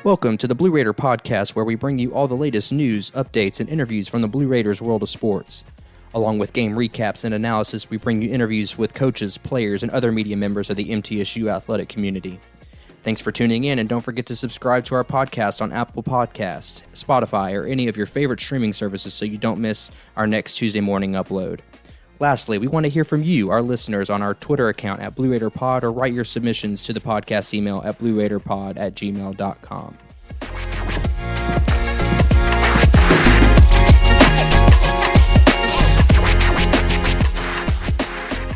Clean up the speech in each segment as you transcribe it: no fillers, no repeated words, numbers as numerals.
Welcome to the Blue Raider Podcast, where we bring you all the latest news, updates, and interviews from the Blue Raiders world of sports. Along with game recaps and analysis, we bring you interviews with coaches, players, and other media members of the MTSU athletic community. Thanks for tuning in, and don't forget to subscribe to our podcast on Apple Podcasts, Spotify, or any of your favorite streaming services so you don't miss our next Tuesday morning upload. Lastly, we want to hear from you, our listeners, on our Twitter account at Blue Raider Pod, or write your submissions to the podcast email at blueraiderpod@gmail.com.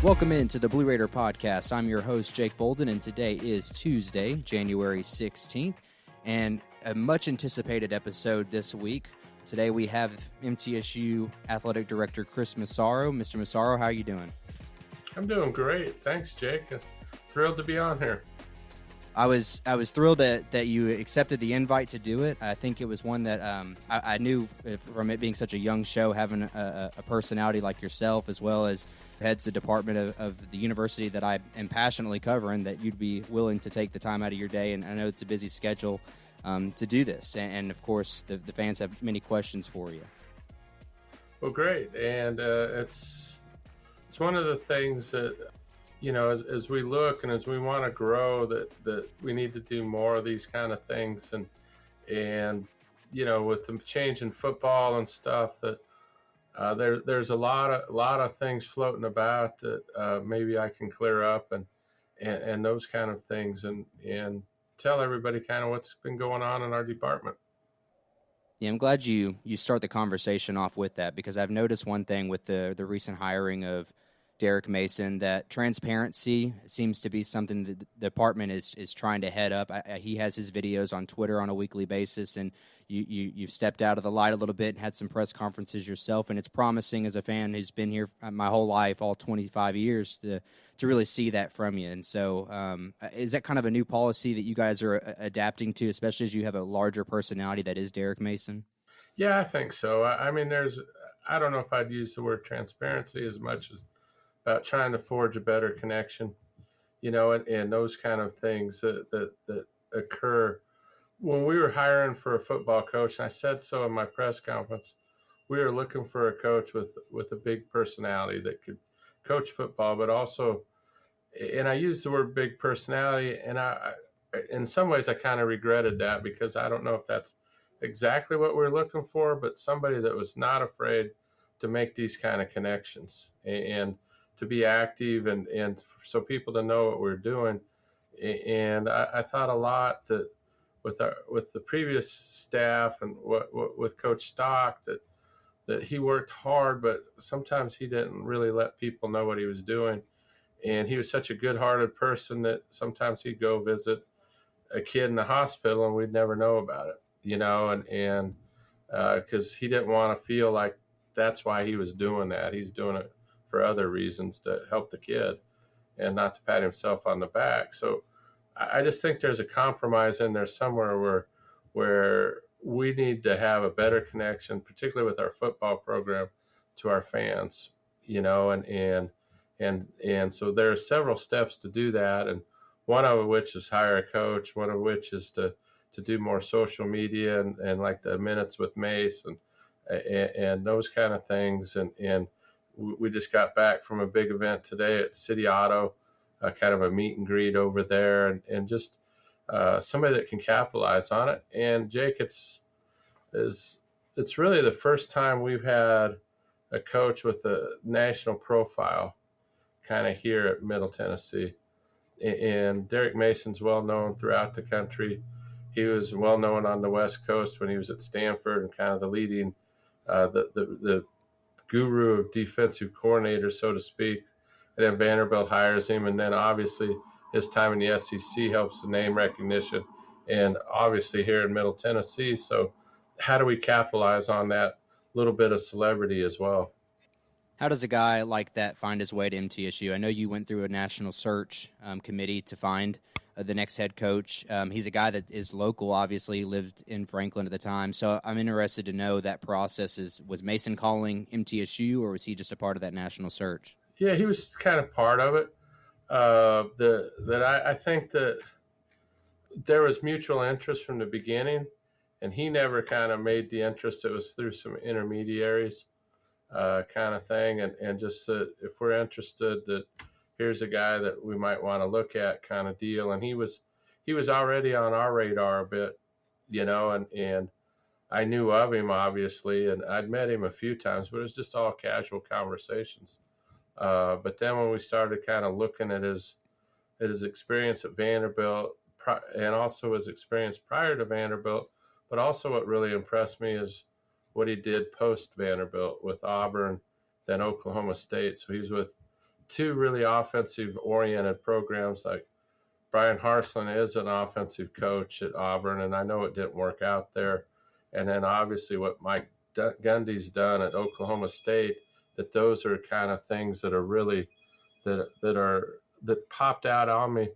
Welcome into the Blue Raider Podcast. I'm your host, Jake Bolden, and today is Tuesday, January 16th, and a much-anticipated episode this week. Today we have MTSU Athletic Director Chris Massaro. Mr. Massaro, how are you doing? I'm doing great. Thanks, Jake. Thrilled to be on here. I was thrilled that you accepted the invite to do it. I think it was one that I knew from it being such a young show, having a personality like yourself, as well as heads the department of the university that I am passionately covering, that you'd be willing to take the time out of your day. And I know it's a busy schedule to do this. And of course, the fans have many questions for you. Well, great. And it's one of the things that, you know, as we look and as we want to grow, that we need to do more of these kind of things. And you know, with the change in football and stuff, that there's a lot of things floating about that maybe I can clear up and those kind of things and tell everybody kind of what's been going on in our department. Yeah, I'm glad you start the conversation off with that, because I've noticed one thing with the recent hiring of Derek Mason, that transparency seems to be something that the department is trying to head up. He has his videos on Twitter on a weekly basis, and you've stepped out of the light a little bit and had some press conferences yourself, and it's promising as a fan who's been here my whole life, all 25 years, to really see that from you. And so is that kind of a new policy that you guys are adapting to, especially as you have a larger personality that is Derek Mason? Yeah, I think so. I mean, I don't know if I'd use the word transparency as much as about trying to forge a better connection, you know, and those kind of things that occur. When we were hiring for a football coach, and I said so in my press conference, we were looking for a coach with a big personality that could coach football, but also, and I used the word big personality, and I in some ways I kind of regretted that, because I don't know if that's exactly what we're looking for, but somebody that was not afraid to make these kind of connections and to be active and so people to know what we're doing. And I thought a lot that with the previous staff and with Coach Stock, that he worked hard, but sometimes he didn't really let people know what he was doing. And he was such a good-hearted person that sometimes he'd go visit a kid in the hospital and we'd never know about it, you know, and because he didn't want to feel like that's why he was doing that. He's doing it for other reasons, to help the kid and not to pat himself on the back. So I just think there's a compromise in there somewhere where we need to have a better connection, particularly with our football program, to our fans, you know, and so there are several steps to do that, and one of which is hire a coach, one of which is to do more social media and like the minutes with Mace and those kind of things. And we just got back from a big event today at City Auto, kind of a meet and greet over there, and just somebody that can capitalize on it. And Jake, it's really the first time we've had a coach with a national profile kind of here at Middle Tennessee. And Derek Mason's well known throughout the country. He was well known on the West Coast when he was at Stanford and kind of the leading, the guru of defensive coordinators, so to speak. And then Vanderbilt hires him, and then obviously his time in the SEC helps the name recognition, and obviously here in Middle Tennessee. So how do we capitalize on that little bit of celebrity as well? How does a guy like that find his way to MTSU? I know you went through a national search committee to find the next head coach. He's a guy that is local, obviously lived in Franklin at the time. So I'm interested to know that process. Was Mason calling MTSU, or was he just a part of that national search? Yeah, he was kind of part of it. I think that there was mutual interest from the beginning, and he never kind of made the interest. It was through some intermediaries, kind of thing, and just that if we're interested, that here's a guy that we might want to look at, kind of deal. And he was already on our radar a bit, and I knew of him obviously, and I'd met him a few times, but it was just all casual conversations. But then when we started kind of looking at his experience at Vanderbilt, and also his experience prior to Vanderbilt, but also what really impressed me is what he did post Vanderbilt with Auburn, then Oklahoma State. So he's with two really offensive oriented programs. Like Brian Harsin is an offensive coach at Auburn, and I know it didn't work out there. And then obviously what Mike Gundy's done at Oklahoma State, that those are kind of things that are really that popped out on me.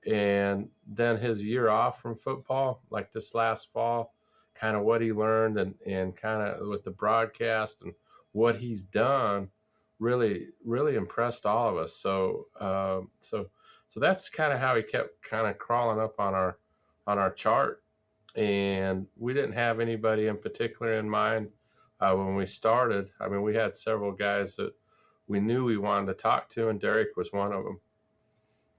And then his year off from football, like this last fall, kind of what he learned and kind of with the broadcast and what he's done really, really impressed all of us. So that's kind of how he kept kind of crawling up on our chart. And we didn't have anybody in particular in mind when we started. I mean, we had several guys that we knew we wanted to talk to, and Derek was one of them.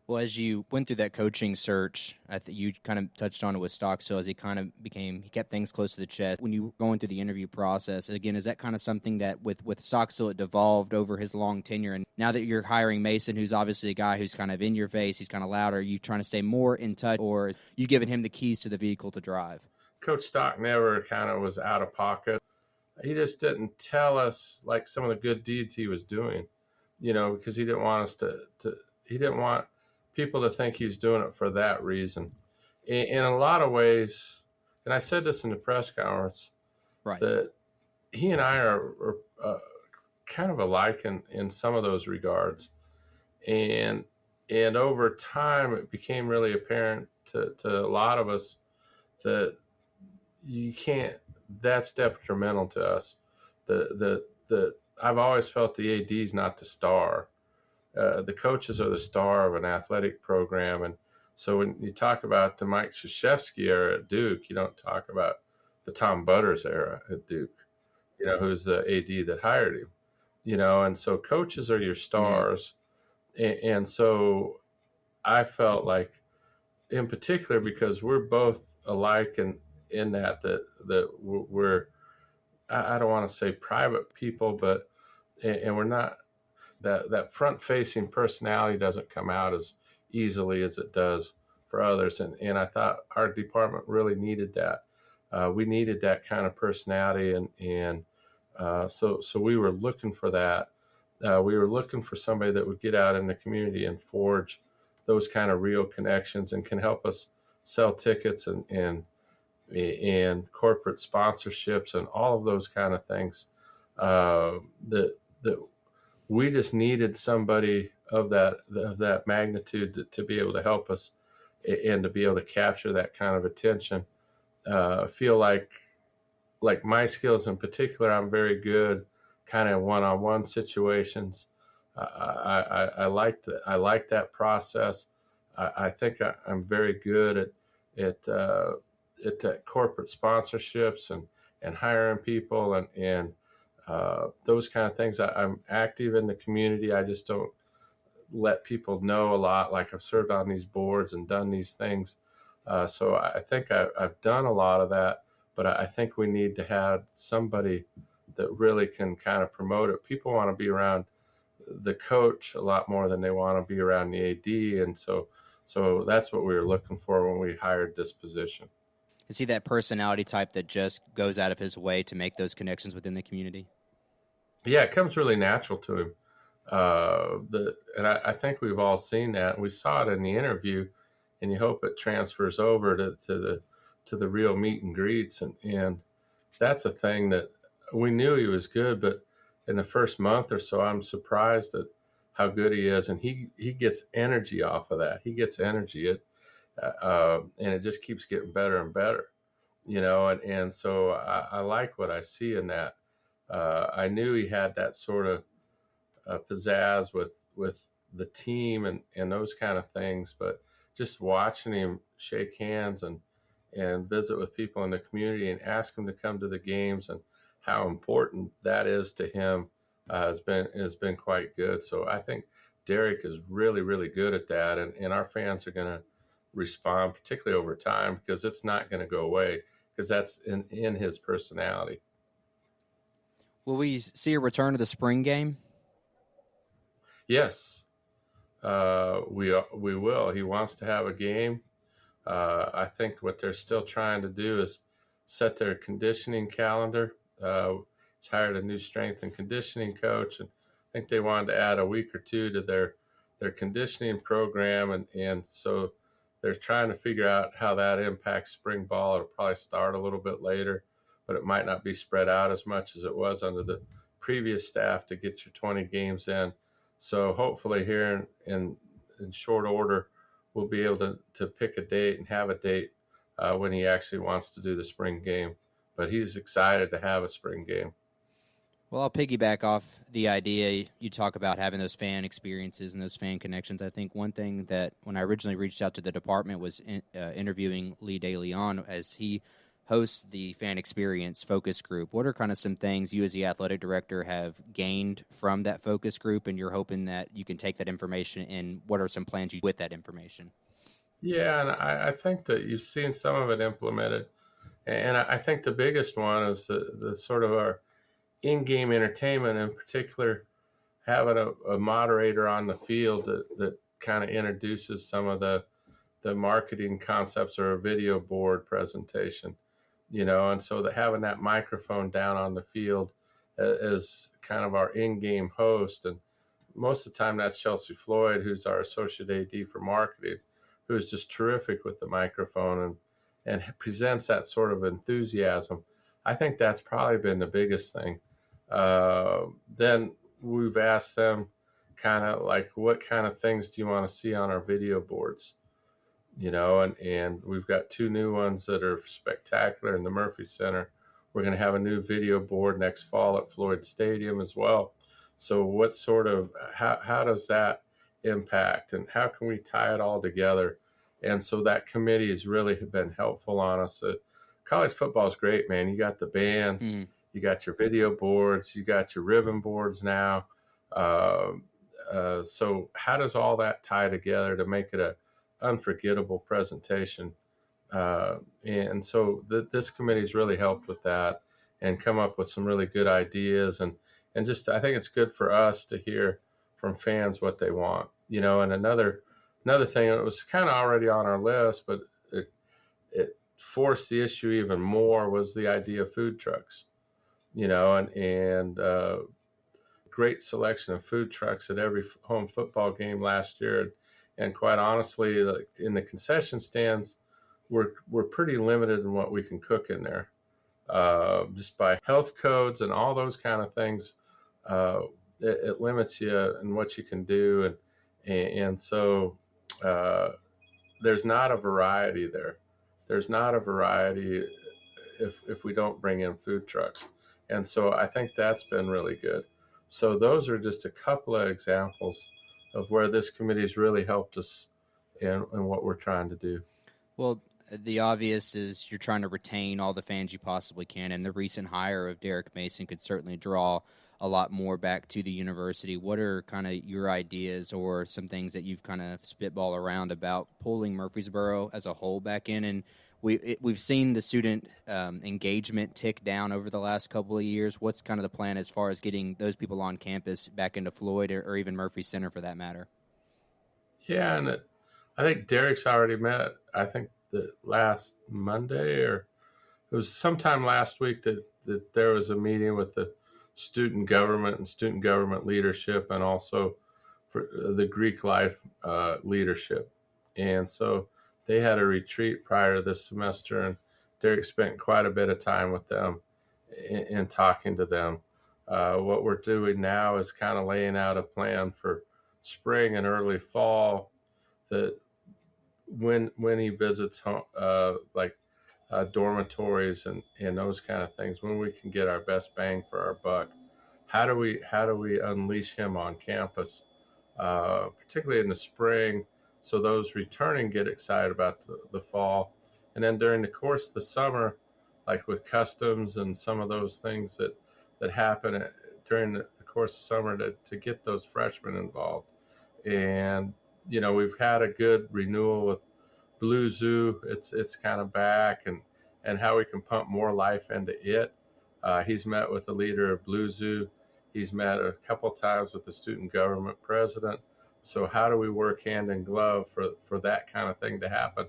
Well, as you went through that coaching search, I think you kind of touched on it with Stockstill as he kept things close to the chest. When you were going through the interview process, again, is that kind of something that with Stockstill it devolved over his long tenure? And now that you're hiring Mason, who's obviously a guy who's kind of in your face, he's kind of loud, are you trying to stay more in touch, or you giving him the keys to the vehicle to drive? Coach Stock never kind of was out of pocket. He just didn't tell us like some of the good deeds he was doing, because he didn't want us he didn't want people to think he was doing it for that reason. In a lot of ways, and I said this in the press conference, right, that he and I are kind of alike in some of those regards. And over time, it became really apparent to a lot of us that that's detrimental to us. I've always felt the AD is not the star. The coaches are the star of an athletic program. And so when you talk about the Mike Krzyzewski era at Duke, you don't talk about the Tom Butters era at Duke, who's the AD that hired him, and so coaches are your stars. Mm-hmm. And so I felt like, in particular, because we're both alike in that we're, I don't want to say private people, but, and we're not, that front-facing personality doesn't come out as easily as it does for others. And I thought our department really needed that. We needed that kind of personality, and so we were looking for that. We were looking for somebody that would get out in the community and forge those kind of real connections and can help us sell tickets and corporate sponsorships and all of those kind of things. That we just needed somebody of that magnitude to be able to help us and to be able to capture that kind of attention. I feel like my skills in particular, I'm very good kind of one-on-one situations. I like that process. I think I'm very good at corporate sponsorships and hiring people and those kind of things. I'm active in the community. I just don't let people know a lot. Like I've served on these boards and done these things. So I think I've done a lot of that, but I think we need to have somebody that really can kind of promote it. People want to be around the coach a lot more than they want to be around the AD. And so that's what we were looking for when we hired this position. Is he that personality type that just goes out of his way to make those connections within the community? Yeah, it comes really natural to him. And I think we've all seen that. We saw it in the interview, and you hope it transfers over to the real meet and greets. And that's a thing that we knew he was good, but in the first month or so, I'm surprised at how good he is. And he gets energy off of that. He gets energy. And it just keeps getting better and better, and so I like what I see in that. I knew he had that sort of pizzazz with the team and those kind of things, but just watching him shake hands and visit with people in the community and ask them to come to the games and how important that is to him has been quite good. So I think Derek is really, really good at that, and our fans are going to respond, particularly over time, because it's not going to go away because that's in his personality. Will we see a return to the spring game? Yes, we will. He wants to have a game. I think what they're still trying to do is set their conditioning calendar. He's hired a new strength and conditioning coach, and I think they wanted to add a week or two to their conditioning program, and so they're trying to figure out how that impacts spring ball. It'll probably start a little bit later, but it might not be spread out as much as it was under the previous staff to get your 20 games in. So hopefully here in short order, we'll be able to pick a date and have a date when he actually wants to do the spring game. But he's excited to have a spring game. Well, I'll piggyback off the idea you talk about having those fan experiences and those fan connections. I think one thing that when I originally reached out to the department was interviewing Lee DeLeon as he hosts the fan experience focus group. What are kind of some things you as the athletic director have gained from that focus group, and you're hoping that you can take that information, and what are some plans you with that information? Yeah, and I think that you've seen some of it implemented. And I think the biggest one is the sort of our in-game entertainment, in particular, having a moderator on the field that kind of introduces some of the marketing concepts or a video board presentation, and so that having that microphone down on the field is kind of our in-game host. And most of the time that's Chelsea Floyd, who's our associate AD for marketing, who's just terrific with the microphone and presents that sort of enthusiasm. I think that's probably been the biggest thing. Then we've asked them kind of like, what kind of things do you want to see on our video boards? And we've got two new ones that are spectacular in the Murphy Center. We're going to have a new video board next fall at Floyd Stadium as well. So what sort of, how does that impact, and how can we tie it all together? And so that committee has really been helpful on us. College football is great, man. You got the band, you got your video boards, you got your ribbon boards now. So how does all that tie together to make it a unforgettable presentation? And so this committee's really helped with that and come up with some really good ideas. And just, I think it's good for us to hear from fans what they want, and another thing that was kind of already on our list, but it forced the issue even more, was the idea of food trucks, and great selection of food trucks at every home football game last year. And quite honestly, in the concession stands, we're pretty limited in what we can cook in there, just by health codes and all those kind of things. It limits you in what you can do, and so there's not a variety there. There's not a variety if we don't bring in food trucks, and so I think that's been really good. So those are just a couple of examples of where this committee has really helped us in what we're trying to do. Well, the obvious is you're trying to retain all the fans you possibly can, and the recent hire of Derek Mason could certainly draw a lot more back to the university. What are kind of your ideas or some things that you've kind of spitball around about pulling Murfreesboro as a whole back in? And we've seen the student engagement tick down over the last couple of years. What's kind of the plan as far as getting those people on campus back into Floyd or even Murphy Center for that matter? Yeah, and I think Derek's already met, I think the last Monday, or it was sometime last week, that there was a meeting with the student government and student government leadership, and also for the Greek life leadership. And so they had a retreat prior to this semester, and Derek spent quite a bit of time with them and talking to them. What we're doing now is kind of laying out a plan for spring and early fall, that when he visits home, dormitories and those kind of things, when we can get our best bang for our buck, how do we unleash him on campus, particularly in the spring, So those returning get excited about the fall. And then during the course of the summer, like with customs and some of those things that happen during the course of summer to get those freshmen involved. And, we've had a good renewal with Blue Zoo. It's kind of back, and how we can pump more life into it. He's met with the leader of Blue Zoo. He's met a couple times with the student government president. So how do we work hand in glove for that kind of thing to happen?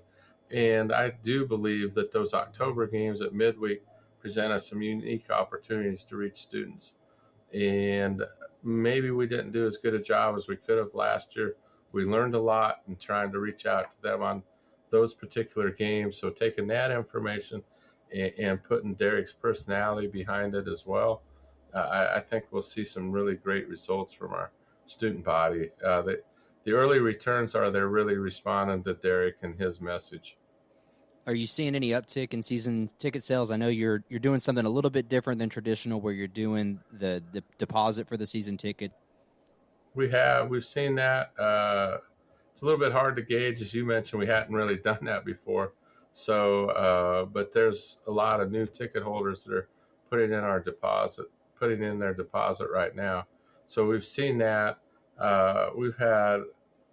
And I do believe that those October games at midweek present us some unique opportunities to reach students. And maybe we didn't do as good a job as we could have last year. We learned a lot in trying to reach out to them on those particular games. So taking that information and putting Derek's personality behind it as well, I think we'll see some really great results from our student body. The early returns are they're really responding to Derek and his message. Are you seeing any uptick in season ticket sales? I know you're doing something a little bit different than traditional, where you're doing the deposit for the season ticket. We've seen that. It's a little bit hard to gauge, as you mentioned. We hadn't really done that before. So, but there's a lot of new ticket holders that are putting in their deposit right now. So we've seen that. We've had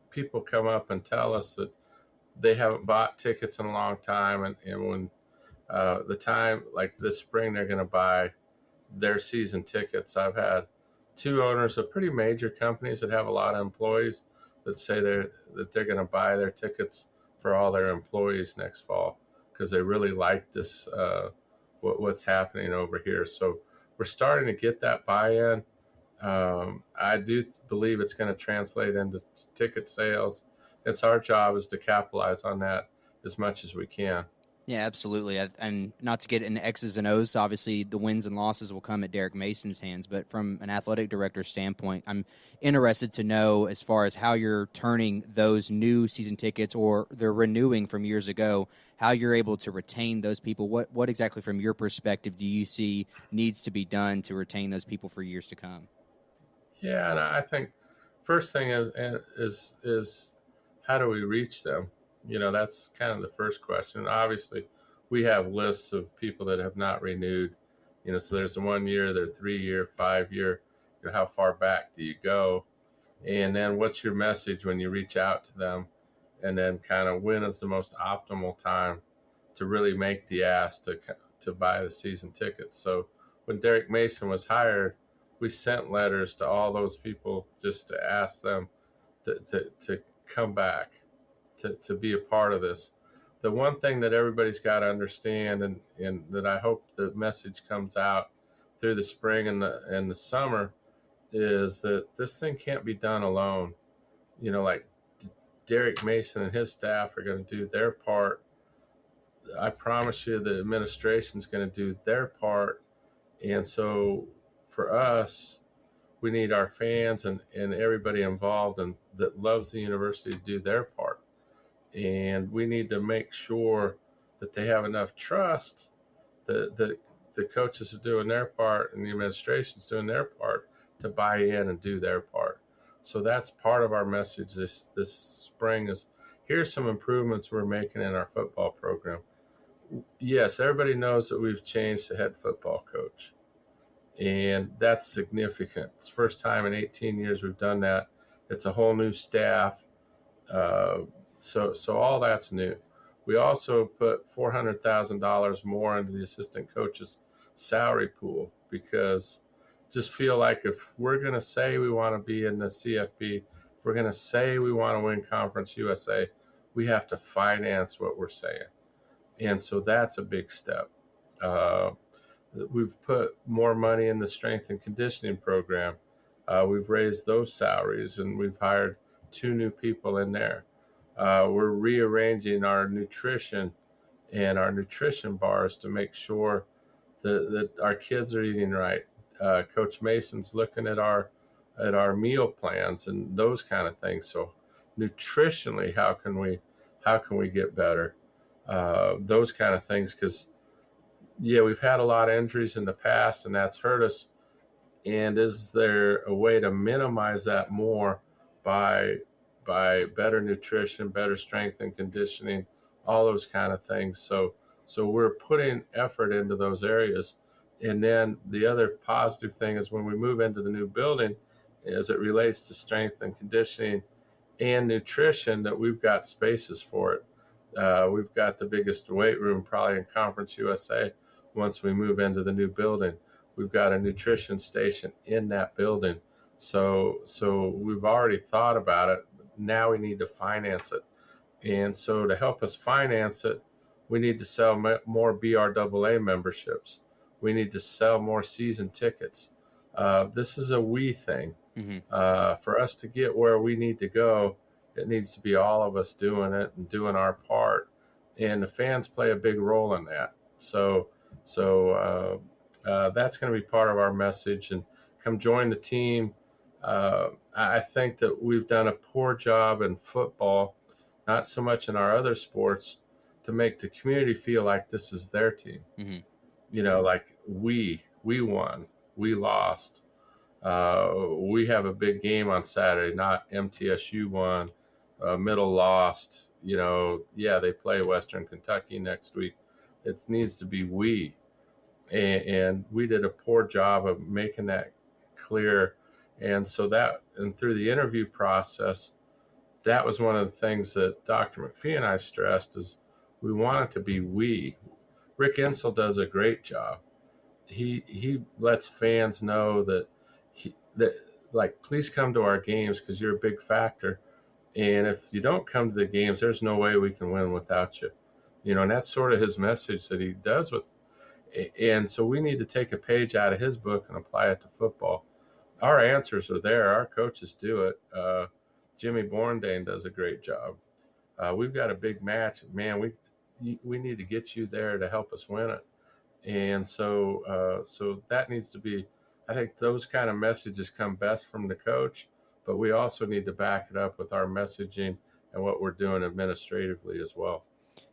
people come up and tell us that they haven't bought tickets in a long time, and when the time like this spring they're going to buy their season tickets. I've had two owners of pretty major companies that have a lot of employees that say they're going to buy their tickets for all their employees next fall because they really like this what's happening over here. So we're starting to get that buy-in. I do believe it's going to translate into ticket sales. It's our job is to capitalize on that as much as we can. Yeah, absolutely. And not to get into X's and O's, obviously the wins and losses will come at Derek Mason's hands. But from an athletic director standpoint, I'm interested to know as far as how you're turning those new season tickets or they're renewing from years ago, how you're able to retain those people. What exactly from your perspective do you see needs to be done to retain those people for years to come? Yeah, and I think first thing is how do we reach them? That's kind of the first question. Obviously, we have lists of people that have not renewed. So there's a 1 year, there's 3 year, 5 year. How far back do you go? And then what's your message when you reach out to them? And then kind of when is the most optimal time to really make the ask to buy the season tickets? So when Derek Mason was hired, we sent letters to all those people just to ask them to come back, to be a part of this. The one thing that everybody's got to understand, and that I hope the message comes out through the spring and the summer, is that this thing can't be done alone. Like Derek Mason and his staff are going to do their part. I promise you the administration's going to do their part. And so for us, we need our fans and everybody involved and that loves the university to do their part. And we need to make sure that they have enough this that the coaches are doing their part and the administration's doing their part to buy in and do their part. So that's part of our message this spring is here's some improvements we're making in our football program. Yes, everybody knows that we've changed the head football coach, and that's significant. It's the first time in 18 years we've done that. It's a whole new staff. So all that's new. We also put $400,000 more into the assistant coach's salary pool because just feel like if we're going to say we want to be in the CFP, if we're going to say we want to win Conference USA, we have to finance what we're saying. And so that's a big step. We've put more money in the strength and conditioning program. We've raised those salaries and we've hired 2 new people in there. We're rearranging our nutrition and our nutrition bars to make sure that our kids are eating right. Coach Mason's looking at our meal plans and those kind of things. So nutritionally, how can we get better? Those kind of things, because we've had a lot of injuries in the past and that's hurt us. And is there a way to minimize that more by by better nutrition, better strength and conditioning, all those kind of things. So we're putting effort into those areas. And then the other positive thing is when we move into the new building, as it relates to strength and conditioning and nutrition, that we've got spaces for it. We've got the biggest weight room probably in Conference USA once we move into the new building. We've got a nutrition station in that building. So we've already thought about it. Now we need to finance it. And so to help us finance it, we need to sell more BRAA memberships. We need to sell more season tickets. This is a we thing. Mm-hmm. For us to get where we need to go, it needs to be all of us doing it and doing our part. And the fans play a big role in that. So that's going to be part of our message. And come join the team. I think that we've done a poor job in football, not so much in our other sports, to make the community feel like this is their team. Mm-hmm. You know, like we won, we lost. We have a big game on Saturday, not MTSU won, Middle lost. You know, yeah, they play Western Kentucky next week. It needs to be we. And we did a poor job of making that clear. And so and through the interview process, that was one of the things that Dr. McPhee and I stressed is we want it to be we. Rick Insell does a great job. He lets fans know that like, please come to our games because you're a big factor. And if you don't come to the games, there's no way we can win without you. You know, and that's sort of his message that he does with. And so we need to take a page out of his book and apply it to football. Our answers are there. Our coaches do it. Jimmy Borndane does a great job. We've got a big match. Man, we need to get you there to help us win it. And so that needs to be, I think those kind of messages come best from the coach, but we also need to back it up with our messaging and what we're doing administratively as well.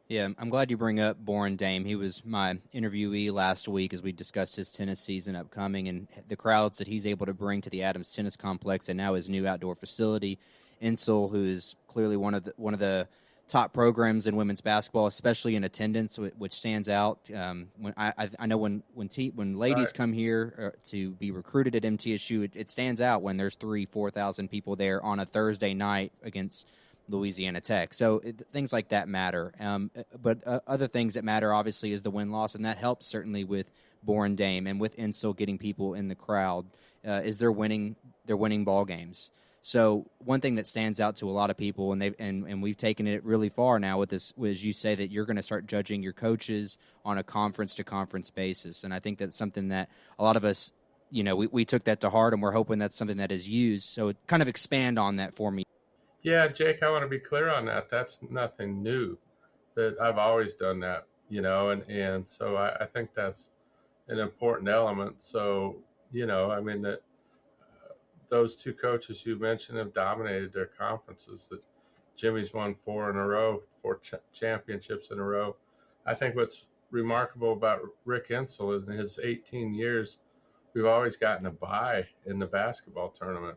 Yeah, I'm glad you bring up Boren Dame. He was my interviewee last week as we discussed his tennis season upcoming and the crowds that he's able to bring to the Adams Tennis Complex and now his new outdoor facility. Insell, who is clearly one of the top programs in women's basketball, especially in attendance, which stands out. When I know when ladies come here to be recruited at MTSU, it stands out when there's 3,000-4,000 people there on a Thursday night against Louisiana Tech. So things like that matter. But other things that matter, obviously, is the win-loss, and that helps certainly with Boren Dame and with Insell getting people in the crowd. Is they're winning ball games. So one thing that stands out to a lot of people, and we've taken it really far now with this, was you say that you're going to start judging your coaches on a conference-to-conference basis, and I think that's something that a lot of us, you know, we took that to heart, and we're hoping that's something that is used. So kind of expand on that for me. Yeah, Jake, I want to be clear on that. That's nothing new. That I've always done that, you know, and so I think that's an important element. So, you know, I mean that those two coaches you mentioned have dominated their conferences. That Jimmy's won 4 in a row, 4 championships in a row. I think what's remarkable about Rick Insell is in his 18 years, we've always gotten a bye in the basketball tournament.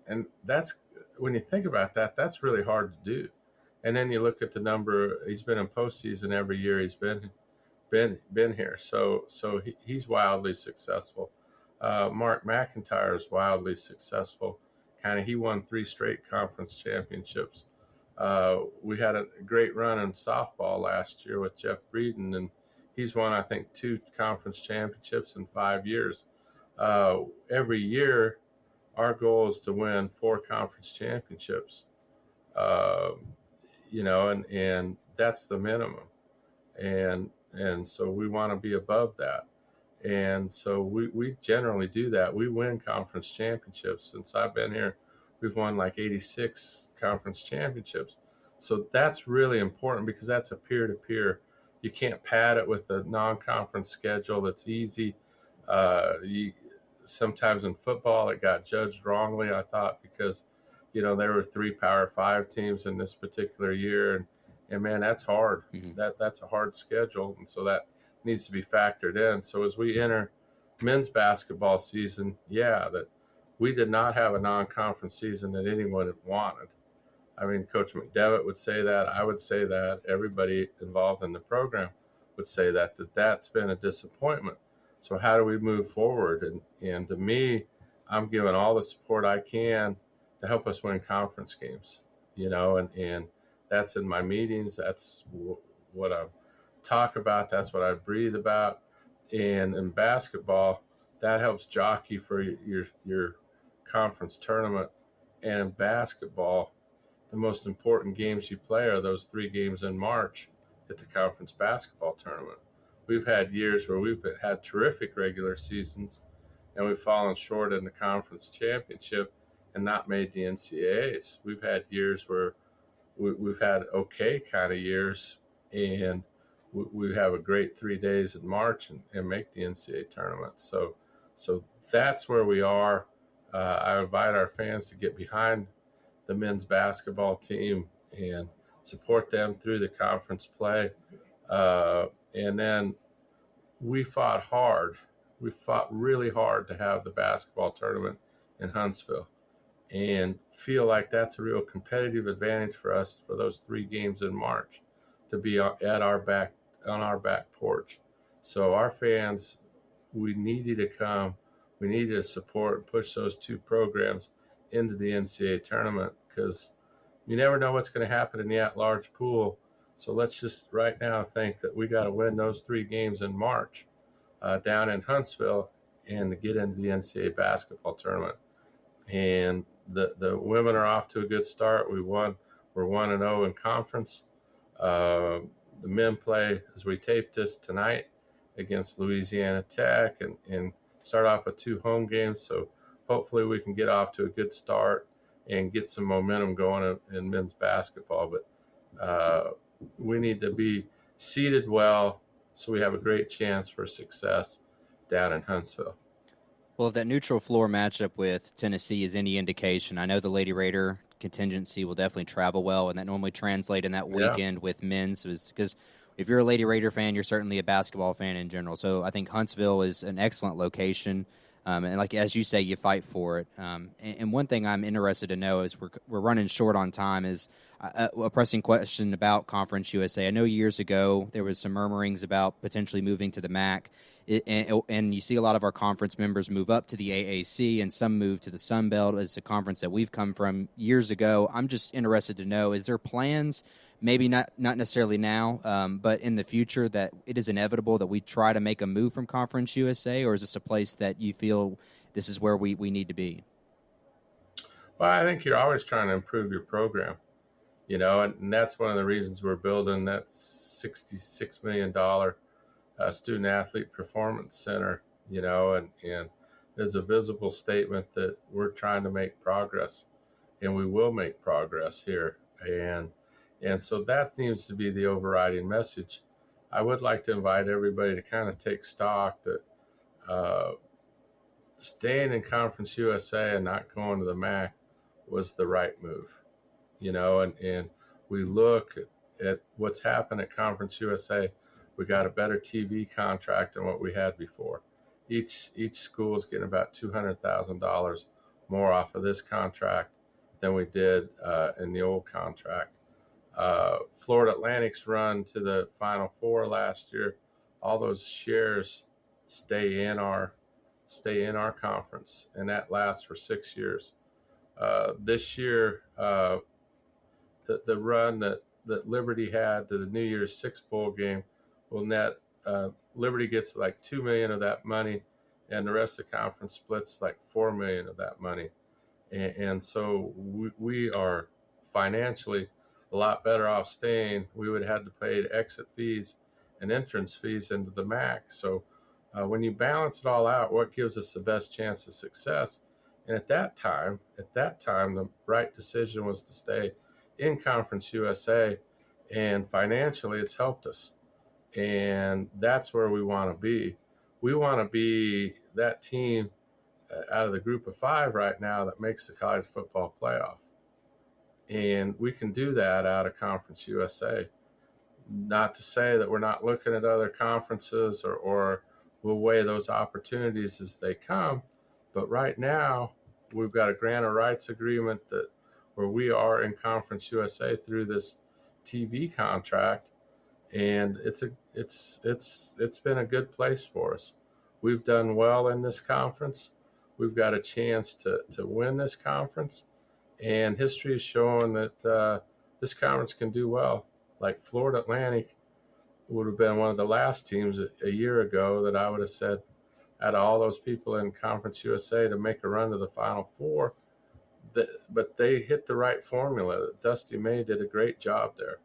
And that's, when you think about that, that's really hard to do. And then you look at the number, he's been in postseason every year he's been here. So he's wildly successful. Mark McIntyre is wildly successful. He won 3 straight conference championships. We had a great run in softball last year with Jeff Breeden, and he's won, I think, 2 conference championships in 5 years. Every year, our goal is to win 4 conference championships, you know, and that's the minimum. And so we want to be above that. And so we generally do that. We win conference championships. Since I've been here, we've won like 86 conference championships. So that's really important because that's a peer-to-peer. You can't pad it with a non-conference schedule that's easy. Sometimes in football, it got judged wrongly, I thought, because, you know, there were 3 Power 5 teams in this particular year. And man, that's hard. Mm-hmm. That's a hard schedule. And so that needs to be factored in. So as we enter men's basketball season, that we did not have a non-conference season that anyone had wanted. I mean, Coach McDevitt would say that. I would say that. Everybody involved in the program would say that, that's been a disappointment. So how do we move forward? And to me, I'm giving all the support I can to help us win conference games, and that's in my meetings. That's what I talk about. That's what I breathe about. And in basketball, that helps jockey for your conference tournament. And in basketball, the most important games you play are those 3 games in March at the conference basketball tournament. We've had years where we've had terrific regular seasons and we've fallen short in the conference championship and not made the NCAAs. We've had years where we've had okay kind of years, and we have a great 3 days in March and make the NCAA tournament. So that's where we are. I invite our fans to get behind the men's basketball team and support them through the conference play. And then we fought hard. We fought really hard to have the basketball tournament in Huntsville and feel like that's a real competitive advantage for us for those 3 games in March to be on our back porch. So our fans, we need you to come. We need you to support and push those 2 programs into the NCAA tournament because you never know what's going to happen in the at-large pool. So let's just right now think that we got to win those 3 games in March down in Huntsville and to get into the NCAA basketball tournament. And the women are off to a good start. We're 1-0 in conference. The men play, as we tape this tonight, against Louisiana Tech and start off with 2 home games. So hopefully we can get off to a good start and get some momentum going in men's basketball. But we need to be seated well so we have a great chance for success down in Huntsville. Well, if that neutral floor matchup with Tennessee is any indication, I know the Lady Raider contingency will definitely travel well, and that normally translates in that weekend with men's. Because if you're a Lady Raider fan, you're certainly a basketball fan in general. So I think Huntsville is an excellent location. And like as you say, you fight for it. And one thing I'm interested to know is we're running short on time is a pressing question about Conference USA. I know years ago there was some murmurings about potentially moving to the MAC. And you see a lot of our conference members move up to the AAC and some move to the Sun Belt as a conference that we've come from years ago. I'm just interested to know, is there plans, maybe not necessarily now, but in the future that it is inevitable that we try to make a move from Conference USA, or is this a place that you feel this is where we need to be? Well, I think you're always trying to improve your program, and that's one of the reasons we're building that $66 million student athlete performance center, and there's a visible statement that we're trying to make progress and we will make progress here. And so that needs to be the overriding message. I would like to invite everybody to kind of take stock that staying in Conference USA and not going to the MAC was the right move, and we look at what's happened at Conference USA. We got a better TV contract than what we had before. Each school is getting about $200,000 more off of this contract than we did in the old contract. Florida Atlantic's run to the Final Four last year. All those shares stay in our conference, and that lasts for 6 years. This year, the run that Liberty had to the New Year's Six bowl game will net. Liberty gets like $2 million of that money, and the rest of the conference splits like $4 million of that money. And so we are financially a lot better off staying. We would have had to pay exit fees and entrance fees into the MAC. So when you balance it all out, what gives us the best chance of success? And at that time, the right decision was to stay in Conference USA, and financially it's helped us. And that's where we want to be. We want to be that team out of the group of 5 right now that makes the college football playoff. And we can do that out of Conference USA. Not to say that we're not looking at other conferences or we'll weigh those opportunities as they come. But right now, we've got a grant of rights agreement that where we are in Conference USA through this TV contract, and it's been a good place for us. We've done well in this conference. We've got a chance to win this conference, and history is showing that this conference can do well. Like Florida Atlantic would have been one of the last teams a year ago that I would have said, out of all those people in Conference USA, to make a run to the Final Four. But they hit the right formula. Dusty May did a great job there.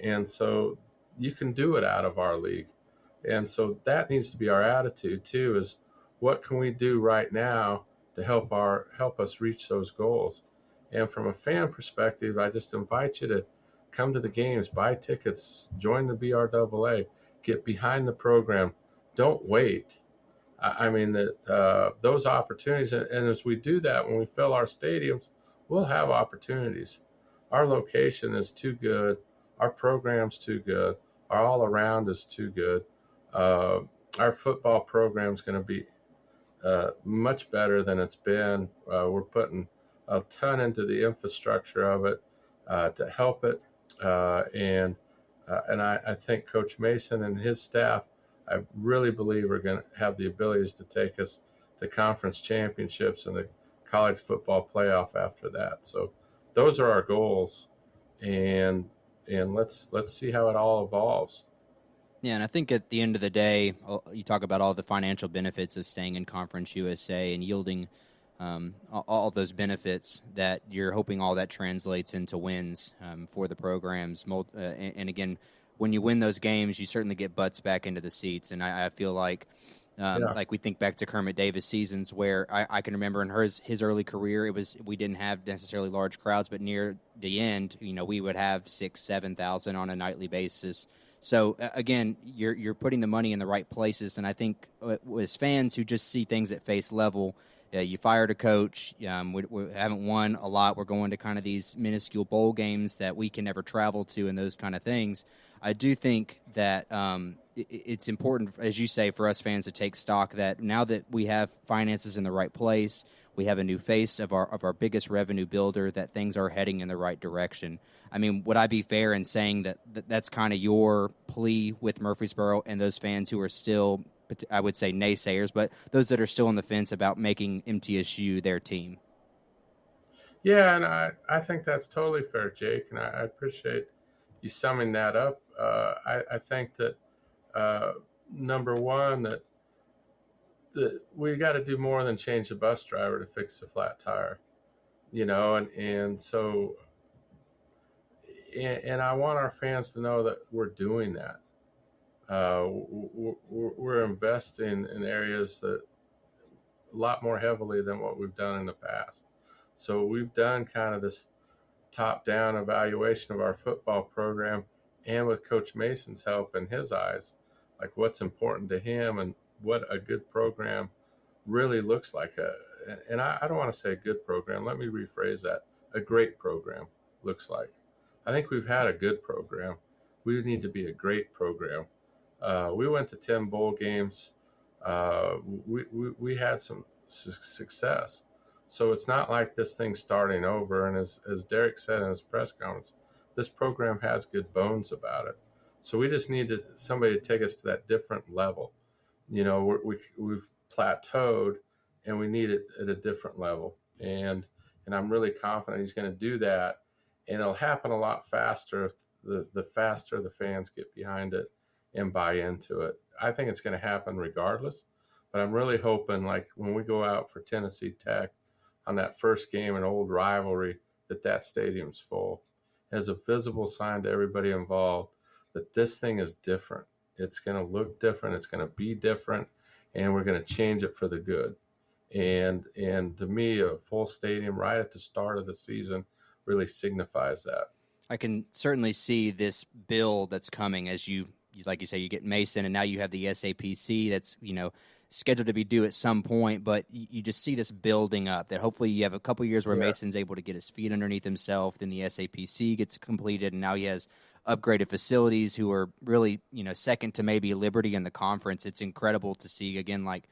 And so you can do it out of our league. And so that needs to be our attitude too, is what can we do right now to help us reach those goals? And from a fan perspective, I just invite you to come to the games, buy tickets, join the BRAA, get behind the program. Don't wait. I mean, that those opportunities, and as we do that, when we fill our stadiums, we'll have opportunities. Our location is too good. Our program's too good. Our all around is too good. Our football program is going to be much better than it's been. We're putting a ton into the infrastructure of it to help it, and I think Coach Mason and his staff, I really believe, are going to have the abilities to take us to conference championships and the college football playoff after that. So those are our goals, and let's see how it all evolves. Yeah, and I think at the end of the day, you talk about all the financial benefits of staying in Conference USA and yielding all those benefits, that you're hoping all that translates into wins for the programs. And again, when you win those games, you certainly get butts back into the seats. And I feel like we think back to Kermit Davis seasons where I can remember in his early career, we didn't have necessarily large crowds, but near the end, we would have 6,000-7,000 on a nightly basis. So again, you're putting the money in the right places, and I think as fans who just see things at face level, you fired a coach. We haven't won a lot. We're going to kind of these minuscule bowl games that we can never travel to, and those kind of things. I do think that it's important, as you say, for us fans to take stock that now that we have finances in the right place, we have a new face of our biggest revenue builder, that things are heading in the right direction. I mean, would I be fair in saying that that's kind of your plea with Murfreesboro and those fans who are still, I would say, naysayers, but those that are still on the fence about making MTSU their team? Yeah, and I think that's totally fair, Jake, and I appreciate you summing that up. I think that number one, that we got to do more than change the bus driver to fix the flat tire, and so, and I want our fans to know that we're doing that. We're investing in areas that a lot more heavily than what we've done in the past. So we've done kind of this top-down evaluation of our football program, and with Coach Mason's help and his eyes, like what's important to him and what a good program really looks like. And I don't want to say a good program. Let me rephrase that. A great program looks like. I think we've had a good program. We need to be a great program. We went to 10 bowl games. We had some success. So it's not like this thing's starting over. And as Derek said in his press conference, this program has good bones about it. So we just need somebody to take us to that different level. We've plateaued, and we need it at a different level. And I'm really confident he's going to do that. And it'll happen a lot faster if the faster the fans get behind it and buy into it. I think it's going to happen regardless. But I'm really hoping, like when we go out for Tennessee Tech on that first game, an old rivalry, that stadium's full, as a visible sign to everybody involved that this thing is different. It's going to look different. It's going to be different, and we're going to change it for the good. And to me, a full stadium right at the start of the season really signifies that. I can certainly see this bill that's coming as like you say, you get Mason, and now you have the SAPC that's, scheduled to be due at some point, but you just see this building up, that hopefully you have a couple years where Mason's able to get his feet underneath himself, then the SAPC gets completed, and now he has upgraded facilities who are really, second to maybe Liberty in the conference. It's incredible to see, again, like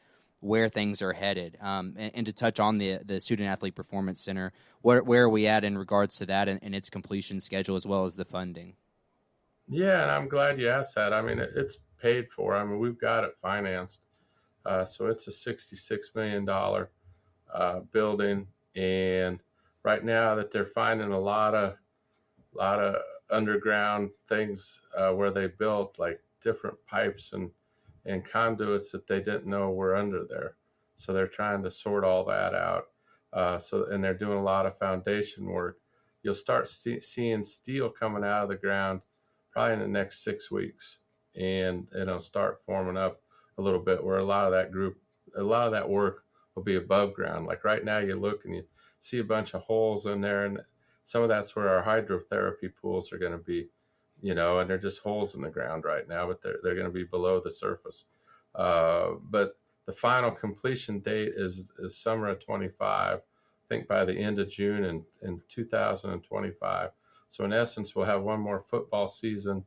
where things are headed. And to touch on the Student Athlete Performance Center, where are we at in regards to that and its completion schedule as well as the funding? Yeah, and I'm glad you asked that. I mean, it's paid for. I mean, we've got it financed. So it's a $66 million building, and right now that they're finding a lot of underground things where they built like different pipes and conduits that they didn't know were under there. So they're trying to sort all that out. And they're doing a lot of foundation work. You'll start seeing steel coming out of the ground probably in the next 6 weeks, and it'll start forming up a little bit where a lot of that work will be above ground. Like right now, you look and you see a bunch of holes in there, and some of that's where our hydrotherapy pools are going to be, and they're just holes in the ground right now, but they're going to be below the surface. But the final completion date is summer of 25. I think by the end of June in 2025. So in essence, we'll have one more football season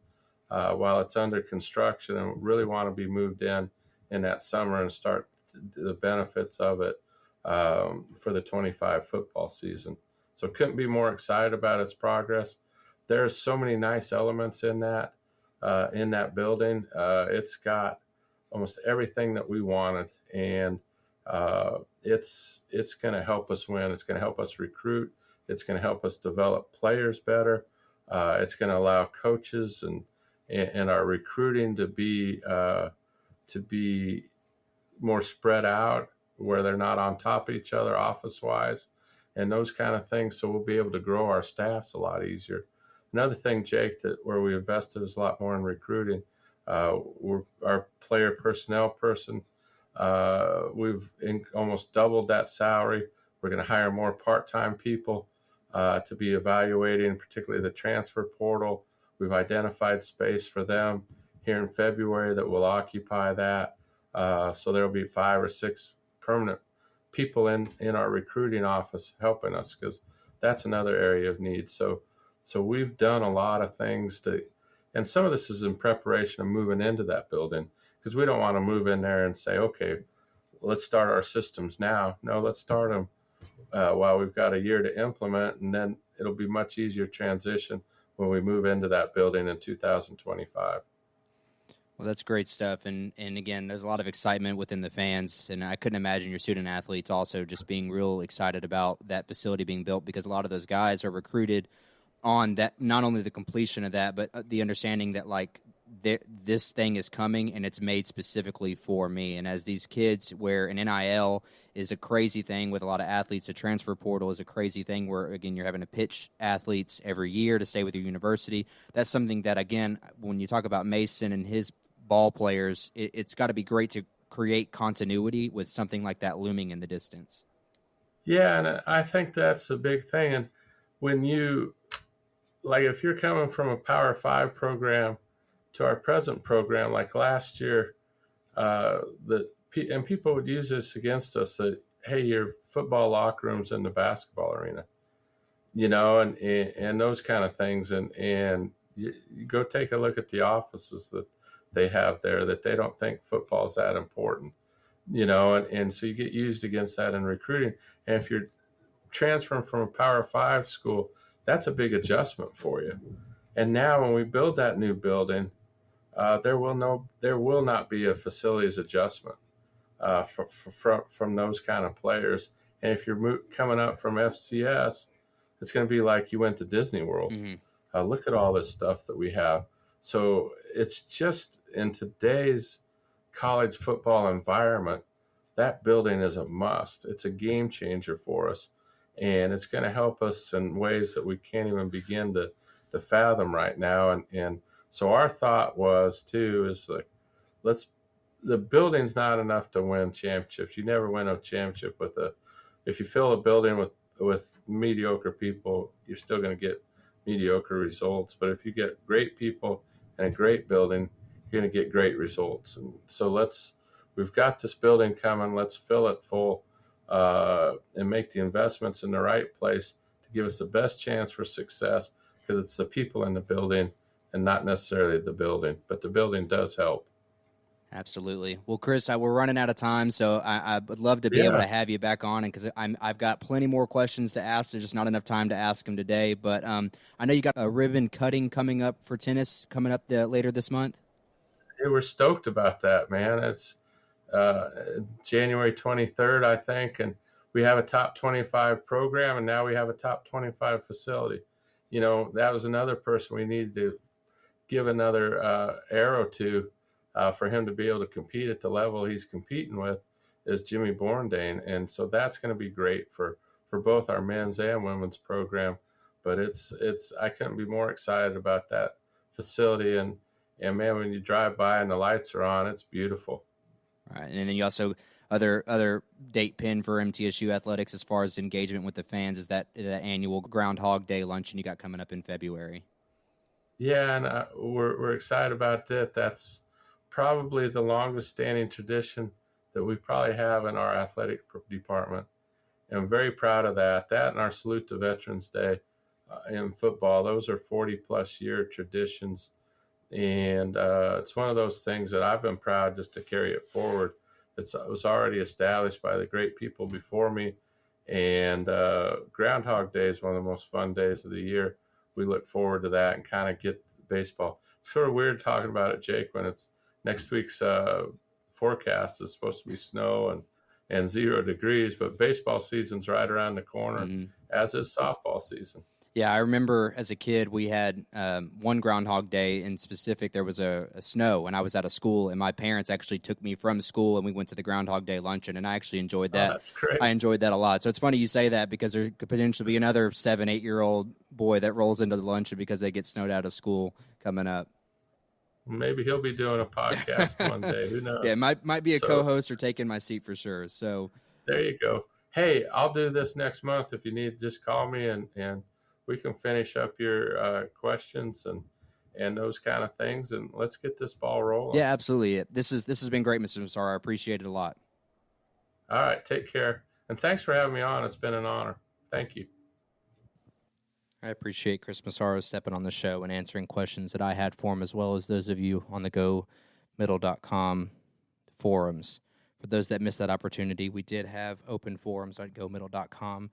while it's under construction, and really want to be moved in that summer and start the benefits of it for the 25 football season. So couldn't be more excited about its progress. There's so many nice elements in that building. It's got almost everything that we wanted, and it's going to help us win. It's going to help us recruit. It's going to help us develop players better. It's going to allow coaches and our recruiting to be more spread out, where they're not on top of each other office-wise, and those kind of things. So we'll be able to grow our staffs a lot easier. Another thing, Jake, where we invested is a lot more in recruiting. Our player personnel person, we've almost doubled that salary. We're going to hire more part-time people to be evaluating, particularly the transfer portal. We've identified space for them here in February that will occupy that. So there'll be 5 or 6 permanent people in our recruiting office helping us, because that's another area of need. So we've done a lot of things and some of this is in preparation of moving into that building, because we don't want to move in there and say, okay, let's start our systems now. No, let's start them while we've got a year to implement, and then it'll be much easier transition when we move into that building in 2025. Well, that's great stuff. And again, there's a lot of excitement within the fans, and I couldn't imagine your student athletes also just being real excited about that facility being built, because a lot of those guys are recruited on that, not only the completion of that, but the understanding that like this thing is coming and it's made specifically for me. And as these kids, where an NIL is a crazy thing with a lot of athletes, a transfer portal is a crazy thing where, again, you're having to pitch athletes every year to stay with your university. That's something that, again, when you talk about Mason and his ball players, it's got to be great to create continuity with something like that looming in the distance. Yeah, and I think that's a big thing. And when if you're coming from a Power 5 program to our present program, like last year, and people would use this against us, that, hey, your football locker room's in the basketball arena, and those kind of things. And you go take a look at the offices that they have there, that they don't think football's that important, and so you get used against that in recruiting. And if you're transferring from a Power 5 school, that's a big adjustment for you. And now when we build that new building, there will not be a facilities adjustment from those kind of players. And if you're coming up from FCS, it's going to be like you went to Disney World. Mm-hmm. Look at all this stuff that we have. So it's just, in today's college football environment, that building is a must. It's a game changer for us, and it's going to help us in ways that we can't even begin to fathom right now. And so our thought was too, is like, the building's not enough to win championships. You never win a championship if you fill a building with mediocre people, you're still going to get mediocre results. But if you get great people and a great building, you're going to get great results. And so we've got this building coming. Let's fill it full and make the investments in the right place to give us the best chance for success, because it's the people in the building and not necessarily the building, but the building does help. Absolutely. Well, Chris, we're running out of time, so I would love to be able Yeah. to have you back on, and because I've got plenty more questions to ask. There's just not enough time to ask them today. But I know you got a ribbon cutting coming up for tennis coming up later this month. Hey, we're stoked about that, man. It's uh, January 23rd, I think, and we have a top 25 program, and now we have a top 25 facility. You know, that was another person we needed to give another arrow to for him to be able to compete at the level he's competing with is Jimmy Borndane, and so that's going to be great for both our men's and women's program. But it's I couldn't be more excited about that facility, and man, when you drive by and the lights are on, it's beautiful. All right, and then you also other date pin for MTSU athletics as far as engagement with the fans is that annual Groundhog Day luncheon you got coming up in February. Yeah, and we're excited about that. That's probably the longest standing tradition that we probably have in our athletic department. And I'm very proud of that. That and our Salute to Veterans Day in football, those are 40 plus year traditions. And it's one of those things that I've been proud just to carry it forward. It was already established by the great people before me. And Groundhog Day is one of the most fun days of the year. We look forward to that and kind of get baseball. It's sort of weird talking about it, Jake, when it's next week's forecast is supposed to be snow and 0 degrees, but baseball season's right around the corner, as is softball season. Yeah, I remember as a kid we had one Groundhog Day in specific. There was a snow, and I was out of school, and my parents actually took me from school, and we went to the Groundhog Day luncheon, and I actually enjoyed that. Oh, that's great. I enjoyed that a lot. So it's funny you say that because there could potentially be another 7, 8-year-old boy that rolls into the luncheon because they get snowed out of school coming up. Maybe he'll be doing a podcast one day. Who knows? Yeah, might be a co-host or taking my seat for sure. So there you go. Hey, I'll do this next month. If you need, just call me and we can finish up your questions and those kind of things, and let's get this ball rolling. Yeah, absolutely. This has been great, Mr. Massaro. I appreciate it a lot. All right, take care, and thanks for having me on. It's been an honor. Thank you. I appreciate Chris Massaro stepping on the show and answering questions that I had for him, as well as those of you on the GoMiddle.com forums. For those that missed that opportunity, we did have open forums on GoMiddle.com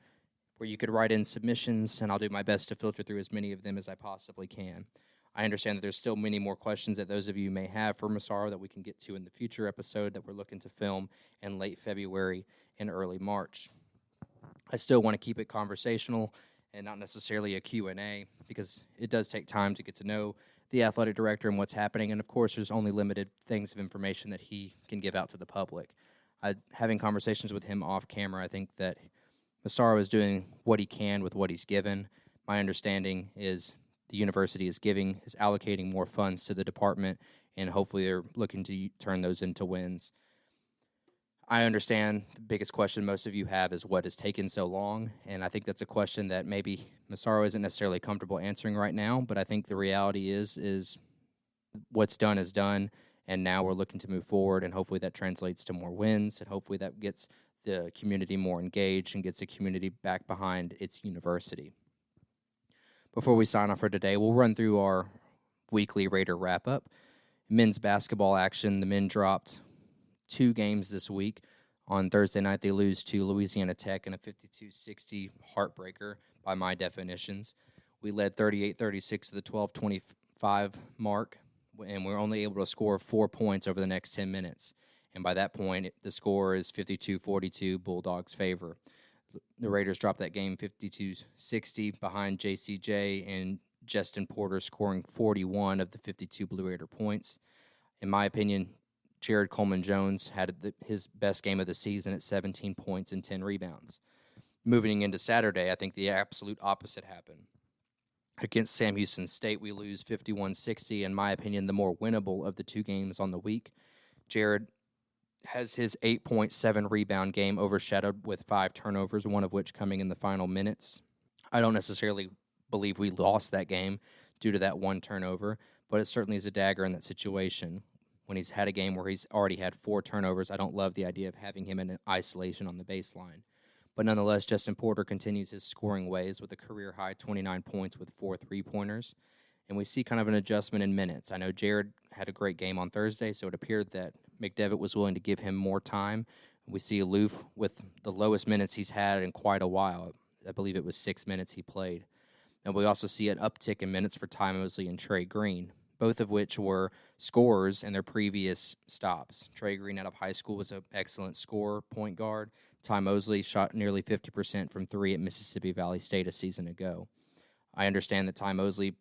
where you could write in submissions, and I'll do my best to filter through as many of them as I possibly can. I understand that there's still many more questions that those of you may have for Massaro that we can get to in the future episode that we're looking to film in late February and early March. I still want to keep it conversational and not necessarily a Q&A because it does take time to get to know the athletic director and what's happening, and of course there's only limited things of information that he can give out to the public. Having conversations with him off camera, I think that Massaro is doing what he can with what he's given. My understanding is the university is allocating more funds to the department, and hopefully they're looking to turn those into wins. I understand the biggest question most of you have is what has taken so long, and I think that's a question that maybe Massaro isn't necessarily comfortable answering right now, but I think the reality is what's done is done, and now we're looking to move forward, and hopefully that translates to more wins, and hopefully that gets the community more engaged and gets the community back behind its university. Before we sign off for today, we'll run through our weekly Raider wrap-up. Men's basketball action, the men dropped 2 games this week. On Thursday night, they lose to Louisiana Tech in a 52-60 heartbreaker by my definitions. We led 38-36 to the 12:25 mark, and we were only able to score 4 points over the next 10 minutes. And by that point, the score is 52-42, Bulldogs' favor. The Raiders dropped that game 52-60 behind JCJ and Justin Porter scoring 41 of the 52 Blue Raider points. In my opinion, Jared Coleman-Jones had his best game of the season at 17 points and 10 rebounds. Moving into Saturday, I think the absolute opposite happened. Against Sam Houston State, we lose 51-60, in my opinion, the more winnable of the 2 games on the week. Jared has his 8.7 rebound game overshadowed with 5 turnovers, one of which coming in the final minutes. I don't necessarily believe we lost that game due to that 1 turnover, but it certainly is a dagger in that situation. When he's had a game where he's already had 4 turnovers, I don't love the idea of having him in isolation on the baseline. But nonetheless, Justin Porter continues his scoring ways with a career-high 29 points with 4 3-pointers. And we see kind of an adjustment in minutes. I know Jared had a great game on Thursday, so it appeared that McDevitt was willing to give him more time. We see Aloof with the lowest minutes he's had in quite a while. I believe it was 6 minutes he played. And we also see an uptick in minutes for Ty Mosley and Trey Green, both of which were scorers in their previous stops. Trey Green out of high school was an excellent scorer, point guard. Ty Mosley shot nearly 50% from three at Mississippi Valley State a season ago. I understand that Ty Mosley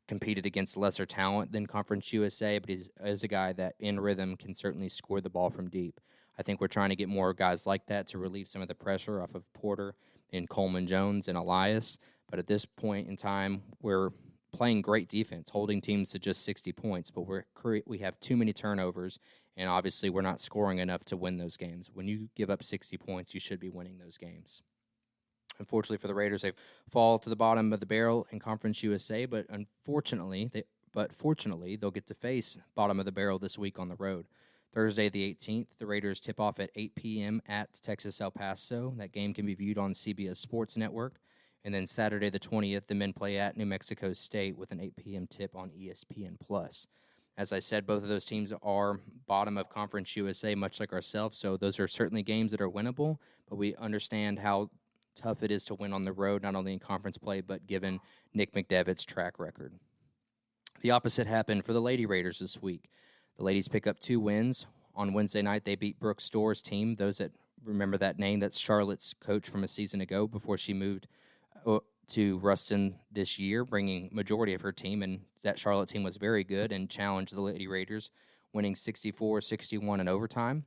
competed against lesser talent than Conference USA, but he's a guy that in rhythm can certainly score the ball from deep. I think we're trying to get more guys like that to relieve some of the pressure off of Porter and Coleman Jones and Elias. But at this point in time, we're playing great defense, holding teams to just 60 points, but we have too many turnovers, and obviously we're not scoring enough to win those games. When you give up 60 points, you should be winning those games. Unfortunately for the Raiders, they fall to the bottom of the barrel in Conference USA, but fortunately, they'll get to face bottom of the barrel this week on the road. Thursday the 18th, the Raiders tip off at 8 p.m. at Texas El Paso. That game can be viewed on CBS Sports Network. And then Saturday the 20th, the men play at New Mexico State with an 8 p.m. tip on ESPN+. As I said, both of those teams are bottom of Conference USA, much like ourselves, so those are certainly games that are winnable, but we understand how tough it is to win on the road, not only in conference play, but given Nick McDevitt's track record. The opposite happened for the Lady Raiders this week. The ladies pick up 2 wins. On Wednesday night, they beat Brooke Store's team. Those that remember that name, that's Charlotte's coach from a season ago before she moved to Ruston this year, bringing majority of her team, and that Charlotte team was very good and challenged the Lady Raiders, winning 64-61 in overtime.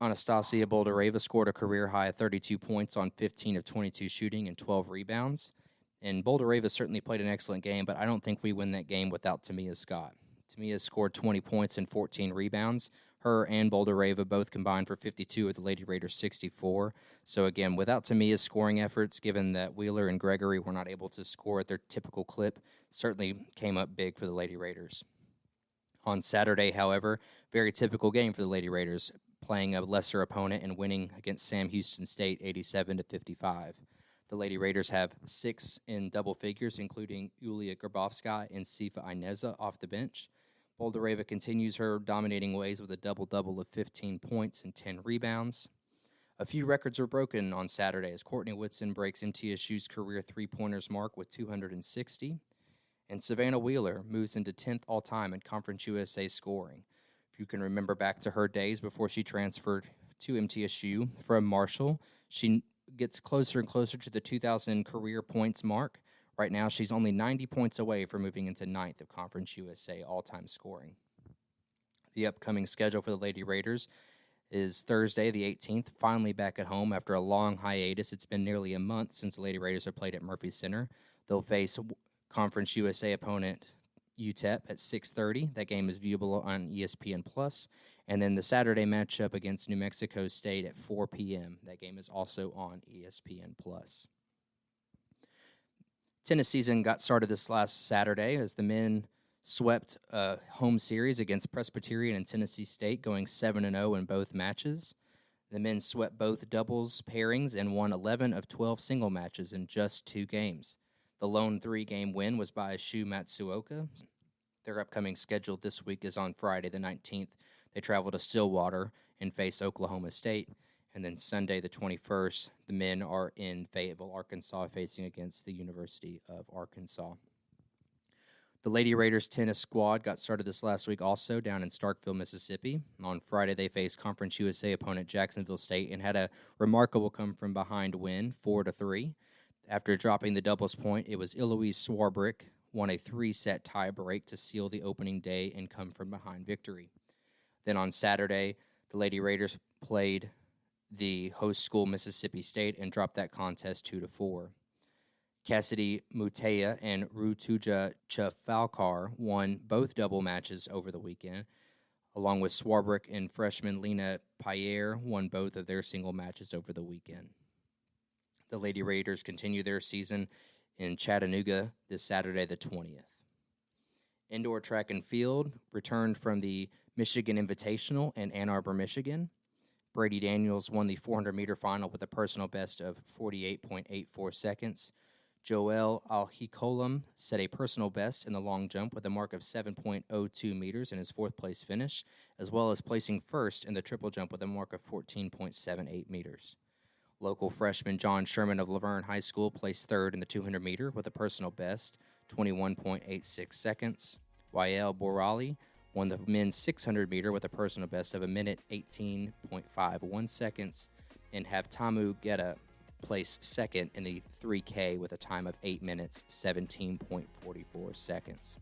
Anastasia Boldareva scored a career-high of 32 points on 15 of 22 shooting and 12 rebounds. And Boldareva certainly played an excellent game, but I don't think we win that game without Tamia Scott. Tamia scored 20 points and 14 rebounds. Her and Boldareva both combined for 52 of the Lady Raiders' 64. So, again, without Tamia's scoring efforts, given that Wheeler and Gregory were not able to score at their typical clip, certainly came up big for the Lady Raiders. On Saturday, however, very typical game for the Lady Raiders, playing a lesser opponent and winning against Sam Houston State 87-55. The Lady Raiders have 6 in double figures, including Yulia Grabovska and Sifa Ineza off the bench. Boldareva continues her dominating ways with a double-double of 15 points and 10 rebounds. A few records were broken on Saturday as Courtney Whitson breaks MTSU's career three-pointers mark with 260, and Savannah Wheeler moves into 10th all-time in Conference USA scoring. If you can remember back to her days before she transferred to MTSU from Marshall, she gets closer and closer to the 2,000 career points mark. Right now, she's only 90 points away from moving into 9th of Conference USA all-time scoring. The upcoming schedule for the Lady Raiders is Thursday, the 18th, finally back at home after a long hiatus. It's been nearly a month since the Lady Raiders have played at Murphy Center. They'll face Conference USA opponent UTEP at 6:30. That game is viewable on ESPN+. And then the Saturday matchup against New Mexico State at 4 p.m. That game is also on ESPN+. Tennis season got started this last Saturday as the men swept a home series against Presbyterian and Tennessee State, going 7-0 in both matches. The men swept both doubles pairings and won 11 of 12 single matches in just 2 games. The lone 3-game win was by Shu Matsuoka. Their upcoming schedule this week is on Friday the 19th. They travel to Stillwater and face Oklahoma State. And then Sunday the 21st, the men are in Fayetteville, Arkansas, facing against the University of Arkansas. The Lady Raiders tennis squad got started this last week also down in Starkville, Mississippi. On Friday, they faced Conference USA opponent Jacksonville State and had a remarkable come-from-behind win, 4-3. After dropping the doubles point, it was Eloise Swarbrick won a 3-set tie break to seal the opening day and come-from-behind victory. Then on Saturday, the Lady Raiders played the host school Mississippi State and dropped that contest 2-4. Cassidy Mutea and Rutuja Chafalkar won both double matches over the weekend, along with Swarbrick and freshman Lena Payer won both of their single matches over the weekend. The Lady Raiders continue their season in Chattanooga this Saturday the 20th. Indoor track and field returned from the Michigan Invitational in Ann Arbor, Michigan. Brady Daniels won the 400-meter final with a personal best of 48.84 seconds. Joel Alhikolam set a personal best in the long jump with a mark of 7.02 meters in his fourth-place finish, as well as placing first in the triple jump with a mark of 14.78 meters. Local freshman John Sherman of Laverne High School placed third in the 200-meter with a personal best, 21.86 seconds. Wael Borali won the men's 600-meter with a personal best of a minute 18.51 seconds, and Habtamu Geta placed second in the 3K with a time of 8 minutes, 17.44 seconds.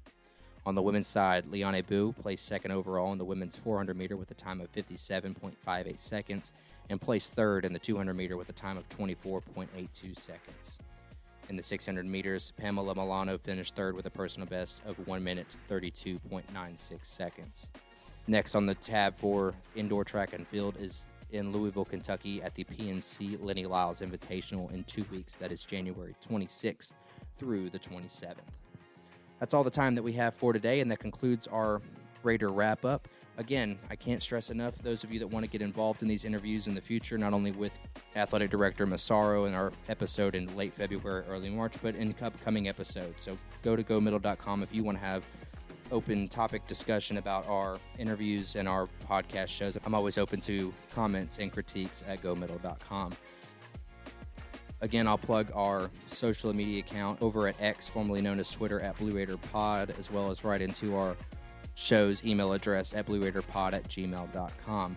On the women's side, Liane Bu placed second overall in the women's 400-meter with a time of 57.58 seconds and placed third in the 200-meter with a time of 24.82 seconds. In the 600 meters, Pamela Milano finished third with a personal best of 1 minute, 32.96 seconds. Next on the tab for indoor track and field is in Louisville, Kentucky at the PNC Lenny Lyles Invitational in 2 weeks. That is January 26th through the 27th. That's all the time that we have for today, and that concludes our Raider wrap-up. Again, I can't stress enough, those of you that want to get involved in these interviews in the future, not only with Athletic Director Massaro in our episode in late February, early March, but in upcoming episodes. So go to gomiddle.com if you want to have open topic discussion about our interviews and our podcast shows. I'm always open to comments and critiques at gomiddle.com. Again, I'll plug our social media account over at X, formerly known as Twitter, at Blue Raider Pod, as well as right into our show's email address at blueraiderpod@gmail.com.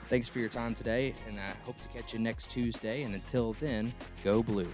Thanks for your time today, and I hope to catch you next Tuesday. And until then, go Blue.